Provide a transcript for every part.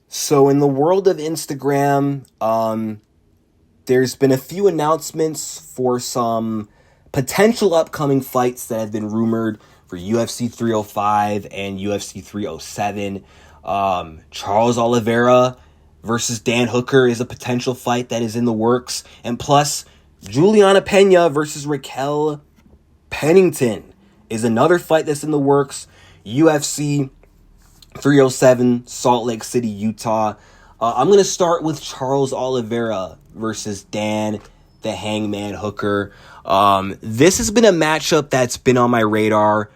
So in the world of Instagram, there's been a few announcements for some potential upcoming fights that have been rumored for UFC 305 and UFC 307. Charles Oliveira versus Dan Hooker is a potential fight that is in the works. And plus, Juliana Peña versus Raquel Pennington is another fight that's in the works. UFC 307, Salt Lake City, Utah. I'm going to start with Charles Oliveira versus Dan the Hangman Hooker. This has been a matchup that's been on my radar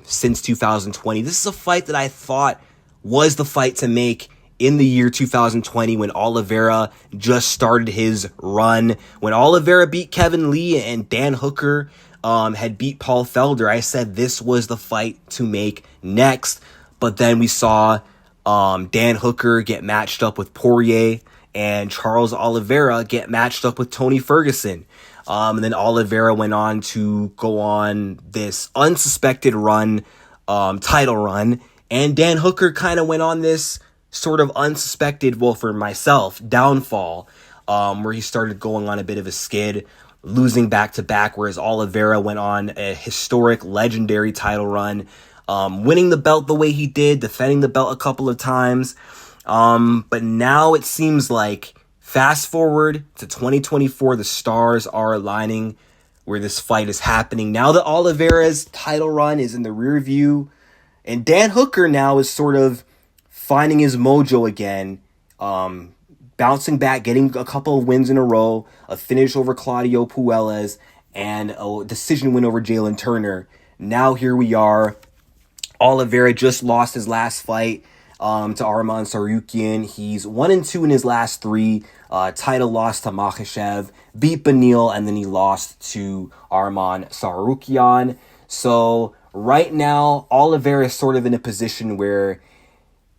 since 2020. This is a fight that I thought was the fight to make in the year 2020 when Oliveira just started his run. When Oliveira beat Kevin Lee and Dan Hooker had beat Paul Felder, I said this was the fight to make next. But then we saw Dan Hooker get matched up with Poirier and Charles Oliveira get matched up with Tony Ferguson. And then Oliveira went on to go on this unsuspected run, title run. And Dan Hooker kind of went on this sort of unsuspected, well, for myself, downfall, where he started going on a bit of a skid, losing back-to-back, whereas Oliveira went on a historic, legendary title run, winning the belt the way he did, defending the belt a couple of times. But now it seems like, fast forward to 2024, the stars are aligning where this fight is happening. Now that Oliveira's title run is in the rear view, and Dan Hooker now is sort of finding his mojo again, bouncing back, getting a couple of wins in a row, a finish over Claudio Puelles, and a decision win over Jalen Turner. Now here we are. Oliveira just lost his last fight to Arman Tsarukyan. He's 1-2 in his last three. Title loss to Makhachev, beat Beneil, and then he lost to Arman Tsarukyan. So right now, Oliveira is sort of in a position where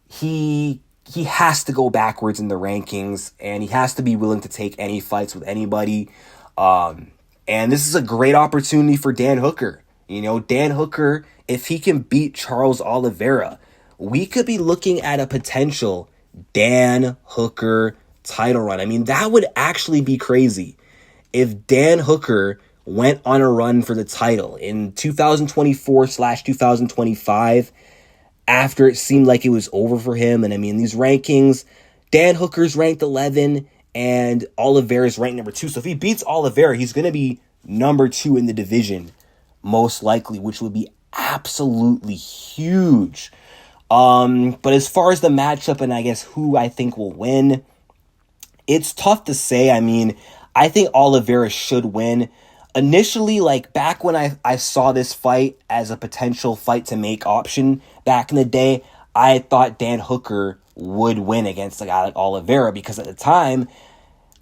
he has to go backwards in the rankings, and he has to be willing to take any fights with anybody. And this is a great opportunity for Dan Hooker. You know, Dan Hooker, if he can beat Charles Oliveira, we could be looking at a potential Dan Hooker title run. I mean, that would actually be crazy if Dan Hooker went on a run for the title in 2024/2025 after it seemed like it was over for him. And I mean, these rankings, Dan Hooker's ranked 11 and Oliveira's ranked number 2. So if he beats Oliveira, he's going to be number 2 in the division, most likely, which would be absolutely huge. But as far as the matchup and I guess who I think will win, it's tough to say. I mean, I think Oliveira should win. Initially, like back when I saw this fight as a potential fight to make option back in the day, I thought Dan Hooker would win against a guy like Oliveira because at the time,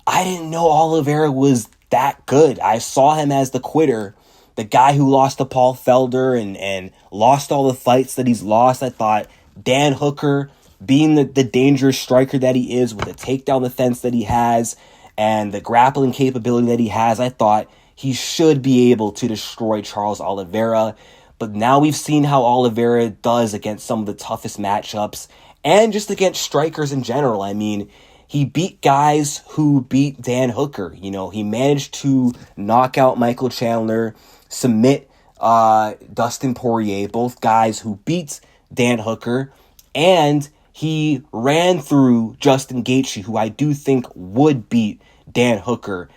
I didn't know Oliveira was that good. I saw him as the quitter, the guy who lost to Paul Felder and lost all the fights that he's lost. I thought Dan Hooker, being the dangerous striker that he is with the takedown defense that he has and the grappling capability that he has, I thought he should be able to destroy Charles Oliveira. But now we've seen how Oliveira does against some of the toughest matchups and just against strikers in general. I mean, he beat guys who beat Dan Hooker. You know, he managed to knock out Michael Chandler, submit Dustin Poirier, both guys who beat Dan Hooker, and he ran through Justin Gaethje, who I do think would beat Dan Hooker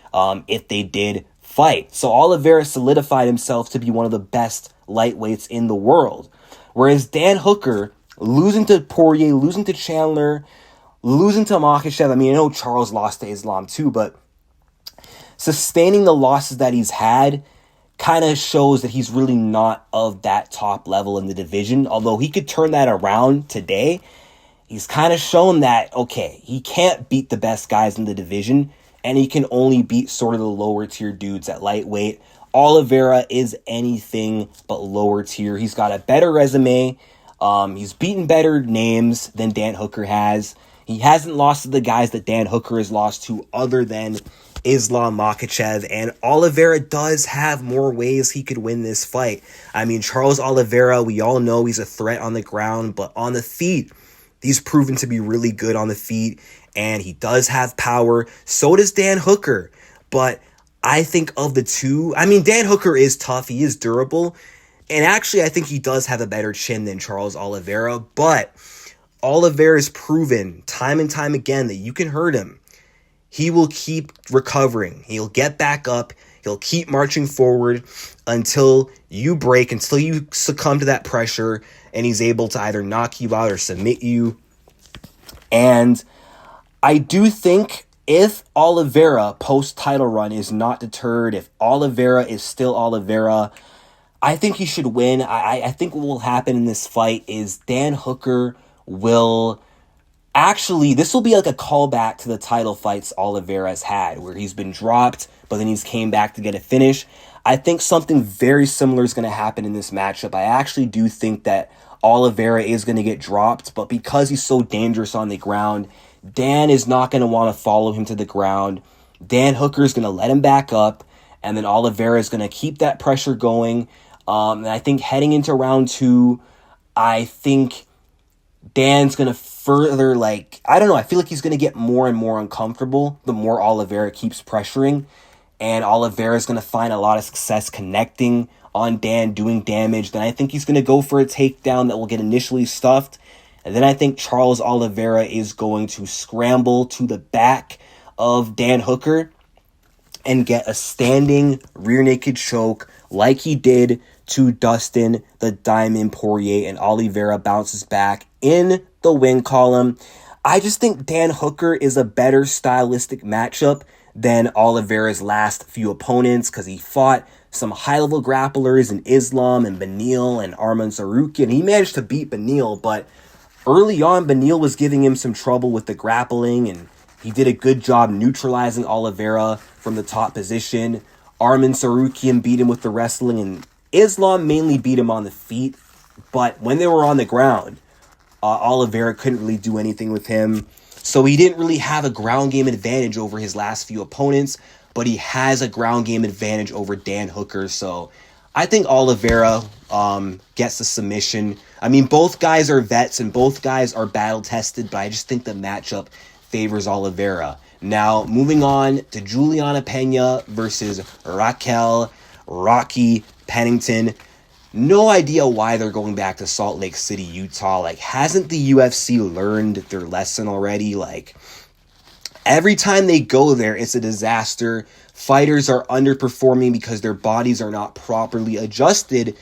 if they did fight. So Oliveira solidified himself to be one of the best lightweights in the world. Whereas Dan Hooker, losing to Poirier, losing to Chandler, losing to Makhachev, I mean, I know Charles lost to Islam too, but sustaining the losses that he's had kind of shows that he's really not of that top level in the division. Although he could turn that around today, he's kind of shown that, okay, he can't beat the best guys in the division, and he can only beat sort of the lower tier dudes at lightweight. Oliveira is anything but lower tier. He's got a better resume. He's beaten better names than Dan Hooker has. He hasn't lost to the guys that Dan Hooker has lost to other than Islam Makhachev, and Oliveira does have more ways he could win this fight. I mean, Charles Oliveira, we all know he's a threat on the ground, but on the feet, He's proven to be really good on the feet, and he does have power. So does Dan Hooker. But I think of the two, I mean, Dan Hooker is tough. He is durable. And actually, I think he does have a better chin than Charles Oliveira. But Oliveira's proven time and time again that you can hurt him. He will keep recovering. He'll get back up. He'll keep marching forward until you break, until you succumb to that pressure, and he's able to either knock you out or submit you. And I do think if Oliveira post-title run is not deterred, if Oliveira is still Oliveira, I think he should win. I think what will happen in this fight is Dan Hooker will... Actually, this will be like a callback to the title fights Oliveira's had, where he's been dropped, but then he's came back to get a finish. I think something very similar is going to happen in this matchup. I actually do think that Oliveira is going to get dropped, but because he's so dangerous on the ground, Dan is not going to want to follow him to the ground. Dan Hooker is going to let him back up, and then Oliveira is going to keep that pressure going. And I think heading into round 2, I think Dan's going to further, I don't know, I feel like he's going to get more and more uncomfortable the more Oliveira keeps pressuring, and Oliveira is going to find a lot of success connecting on Dan, doing damage. Then I think he's going to go for a takedown that will get initially stuffed, and then I think Charles Oliveira is going to scramble to the back of Dan Hooker and get a standing rear naked choke like he did to Dustin the Diamond Poirier, and Oliveira bounces back in the win column. I just think Dan Hooker is a better stylistic matchup than Oliveira's last few opponents, because he fought some high-level grapplers in Islam and Beneil and Arman Tsarukyan. He managed to beat Beneil, but early on, Beneil was giving him some trouble with the grappling, and he did a good job neutralizing Oliveira from the top position. Arman Tsarukyan beat him with the wrestling, and Islam mainly beat him on the feet. But when they were on the ground, Oliveira couldn't really do anything with him. So he didn't really have a ground game advantage over his last few opponents, but he has a ground game advantage over Dan Hooker. So I think Oliveira gets the submission. I mean, both guys are vets and both guys are battle-tested, but I just think the matchup favors Oliveira. Now, moving on to Juliana Peña versus Raquel Rocky Pennington. No idea why they're going back to Salt Lake City, Utah. Hasn't the UFC learned their lesson already? Every time they go there, it's a disaster. Fighters are underperforming because their bodies are not properly adjusted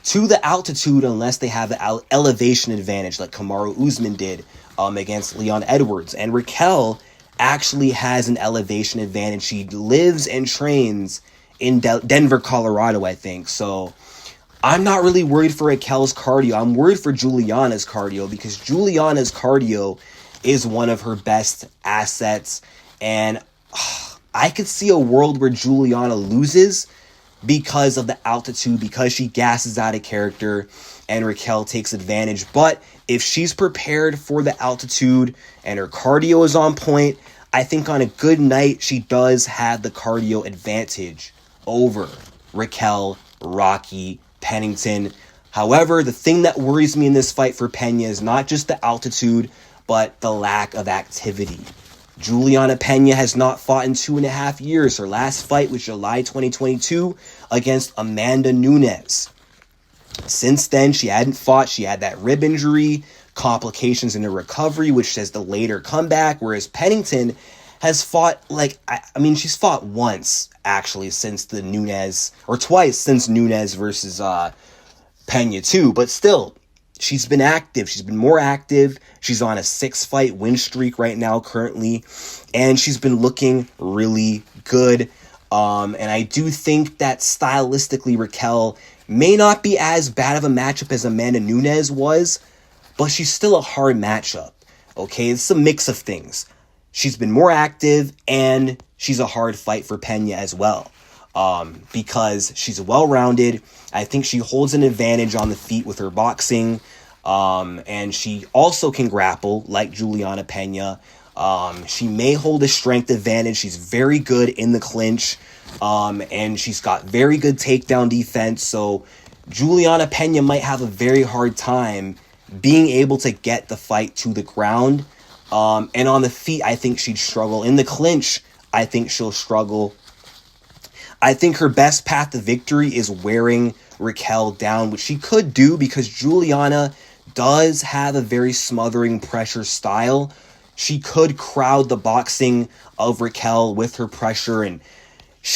to the altitude unless they have the elevation advantage like Kamaru Usman did against Leon Edwards. And Raquel actually has an elevation advantage. She lives and trains in Denver, Colorado, I think. So I'm not really worried for Raquel's cardio. I'm worried for Juliana's cardio, because Juliana's cardio is one of her best assets. And I could see a world where Juliana loses because of the altitude, because she gasses out of character and Raquel takes advantage. But if she's prepared for the altitude and her cardio is on point, I think on a good night, she does have the cardio advantage over Raquel Rocky Pennington. However, the thing that worries me in this fight for Peña is not just the altitude, but the lack of activity. Juliana Peña has not fought in 2.5 years. Her last fight was July 2022 against Amanda Nunes. Since then, she hadn't fought. She had that rib injury, complications in her recovery, which has delayed her comeback, whereas Pennington has fought, she's fought once, actually, since the Nunes, or twice since Nunes versus Peña too, but still, she's been active. She's been more active. She's on a 6-fight win streak right now currently, and she's been looking really good. And I do think that stylistically Raquel may not be as bad of a matchup as Amanda Nunes was, but she's still a hard matchup. Okay, it's a mix of things. She's been more active, and she's a hard fight for Peña as well. Because she's well-rounded. I think she holds an advantage on the feet with her boxing. And she also can grapple like Juliana Peña. She may hold a strength advantage. She's very good in the clinch. And she's got very good takedown defense. So Juliana Peña might have a very hard time being able to get the fight to the ground. And on the feet, I think she'd struggle. In the clinch, I think she'll struggle. I think her best path to victory is wearing Raquel down, which she could do because Juliana does have a very smothering pressure style. She could crowd the boxing of Raquel with her pressure, and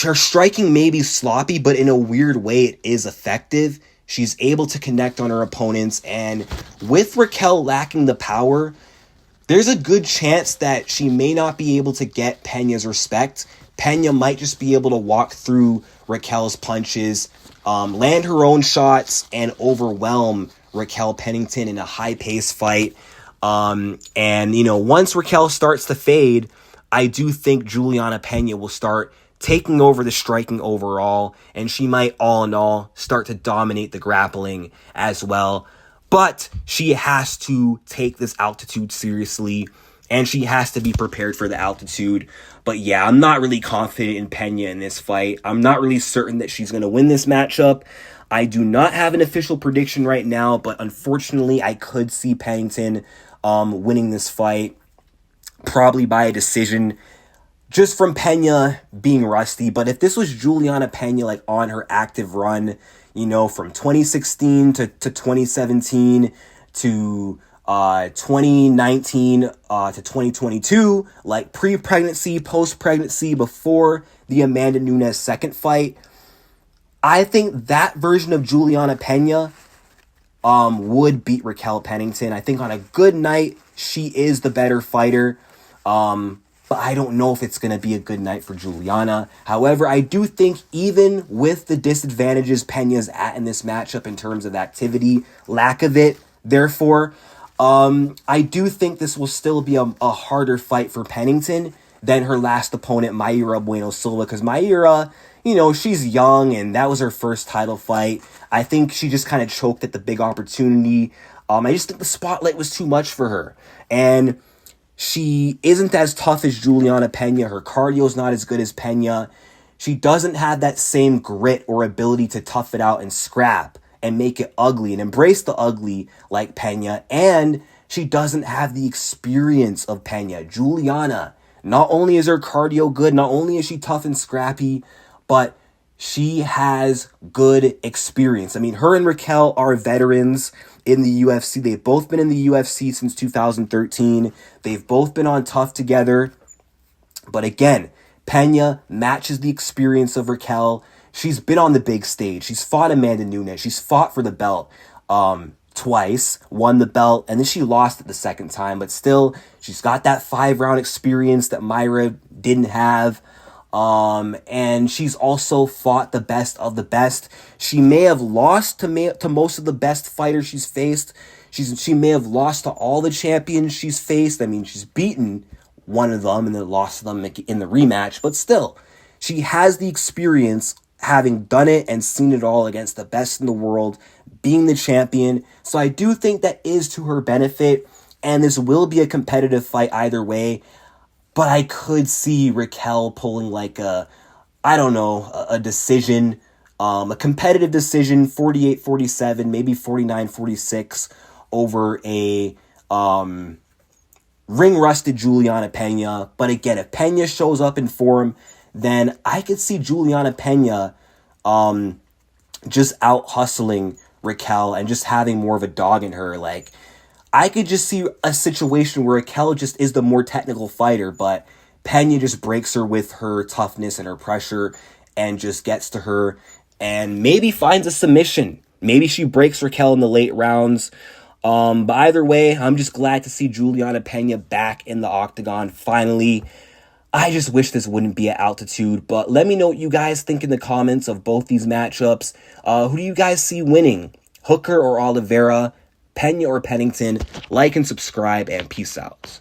her striking may be sloppy, but in a weird way, it is effective. She's able to connect on her opponents, and with Raquel lacking the power, there's a good chance that she may not be able to get Peña's respect. Peña might just be able to walk through Raquel's punches, land her own shots, and overwhelm Raquel Pennington in a high-paced fight. And, once Raquel starts to fade, I do think Juliana Peña will start taking over the striking overall, and she might, all in all, start to dominate the grappling as well. But she has to take this altitude seriously, and she has to be prepared for the altitude. But yeah, I'm not really confident in Peña in this fight. I'm not really certain that she's going to win this matchup. I do not have an official prediction right now, but unfortunately, I could see Pennington winning this fight, probably by a decision, just from Peña being rusty. But if this was Juliana Peña, on her active run, from 2016 to 2017 to 2019 to 2022, pre-pregnancy, post-pregnancy, before the Amanda Nunes second fight, I think that version of Juliana Peña would beat Raquel Pennington. I think on a good night, she is the better fighter. But I don't know if it's going to be a good night for Juliana. However, I do think even with the disadvantages Peña's at in this matchup in terms of activity, lack of it, therefore, I do think this will still be a harder fight for Pennington than her last opponent, Mayra Bueno Silva, because Mayra, she's young and that was her first title fight. I think she just kind of choked at the big opportunity. I just think the spotlight was too much for her. And she isn't as tough as Juliana Peña. Her cardio is not as good as Peña. She doesn't have that same grit or ability to tough it out and scrap and make it ugly and embrace the ugly like Peña. And she doesn't have the experience of Peña. Juliana, not only is her cardio good, not only is she tough and scrappy, but she has good experience. I mean, her and Raquel are veterans in the UFC. They've both been in the UFC since 2013. They've both been on Tough together. But again, Peña matches the experience of Raquel. She's been on the big stage. She's fought Amanda Nunes. She's fought for the belt twice, won the belt, and then she lost it the second time. But still, she's got that 5-round experience that Mayra didn't have. And she's also fought the best of the best. She may have lost to most of the best fighters she's faced. She may have lost to all the champions she's faced. I mean, she's beaten one of them and then lost to them in the rematch. But still, she has the experience, having done it and seen it all against the best in the world, being the champion. So I do think that is to her benefit. And this will be a competitive fight either way. But I could see Raquel pulling a decision, a competitive decision, 48-47, maybe 49-46 over a ring-rusted Juliana Peña. But again, if Peña shows up in form, then I could see Juliana Peña just out-hustling Raquel and just having more of a dog in her. I could just see a situation where Raquel just is the more technical fighter, but Peña just breaks her with her toughness and her pressure and just gets to her and maybe finds a submission. Maybe she breaks Raquel in the late rounds. But either way, I'm just glad to see Juliana Peña back in the octagon finally. I just wish this wouldn't be at altitude, but let me know what you guys think in the comments of both these matchups. Who do you guys see winning? Hooker or Oliveira? Peña or Pennington? Like and subscribe, and peace out.